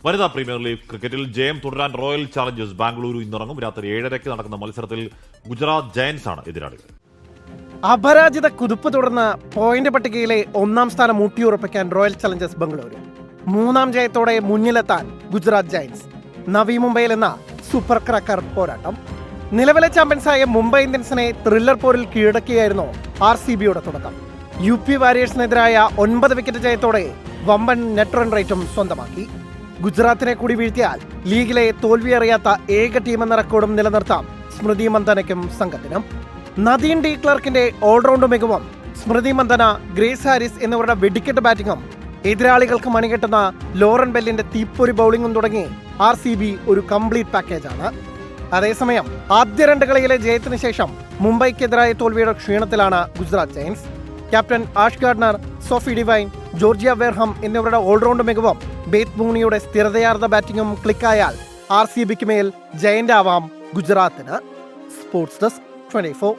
വനിതാ premier league ക്രിക്കറ്റിൽ ജയം തുടരാൻ റോയൽ ചാലഞ്ചേഴ്സ് ബാംഗ്ലൂരു ഇന്നിറങ്ങും. രാത്രി 7:30 നടക്കുന്ന മത്സരത്തിൽ ഗുജറാത്ത് ജയന്റ്സ് ആണ് എതിരാളികൾ. അപരാജിത കുതിപ്പ് തുടർന്ന് പോയിന്റ് പട്ടികയിലെ 1-ാം സ്ഥാനം ഊട്ടിയുറപ്പിക്കാൻ റോയൽ ചലഞ്ചേഴ്സ് ബംഗളൂരു. 3-ാം ജയത്തോടെ മുന്നിലെത്താൻ ഗുജറാത്ത് ജയന്റ്സ്. നവി മുംബൈയിൽ എന്ന സൂപ്പർ ക്രാക്കർ പോരാട്ടം. നിലവിലെ ചാമ്പ്യൻസായ മുംബൈ ഇന്ത്യൻസിനെ ത്രില്ലർ പോരിൽ കീഴടക്കിയായിരുന്നു RCBയുടെ തുടക്കം. UP വാരിയേഴ്സിനെതിരായ 9 വിക്കറ്റ് ജയത്തോടെ വമ്പൻ നെറ്റ് റൺ റേറ്റും സ്വന്തമാക്കി. ഗുജറാത്തിനെ കൂടി വീഴ്ത്തിയാൽ ലീഗിലെ തോൽവിയറിയാത്ത ഏക ടീമെന്ന റെക്കോർഡും നിലനിർത്താം സ്മൃതി മന്ദനയ്ക്കും സംഘത്തിനും. നദീൻ ഡി ക്ലർക്കിന്റെ ഓൾറൗണ്ട് മികവും സ്മൃതി മന്ദന, ഗ്രേസ് ഹാരിസ് എന്നിവരുടെ വെടിക്കെട്ട് ബാറ്റിംഗും എതിരാളികൾക്ക് മണികെട്ടുന്ന ലോറൻ ബെല്ലിന്റെ തീപ്പൊരി ബൗളിംഗും തുടങ്ങി RCB ഒരു കംപ്ലീറ്റ് പാക്കേജാണ്. അതേസമയം ആദ്യ 2 കളിയിലെ ജയത്തിന് ശേഷം മുംബൈക്കെതിരായ തോൽവിയുടെ ക്ഷീണത്തിലാണ് Gujarat Giants. Captain Ash Gardner, Sophie Devine, Georgia Wareham എന്നിവരുടെ ഓൾറൗണ്ട് മികവും ബേത്ത് മൂണിയുടെ സ്ഥിരതയാർന്ന ബാറ്റിംഗും ക്ലിക്കായാൽ RCBക്ക് മേൽ ജയന്റ് ആവാം ഗുജറാത്തിന്. Sports desk 24.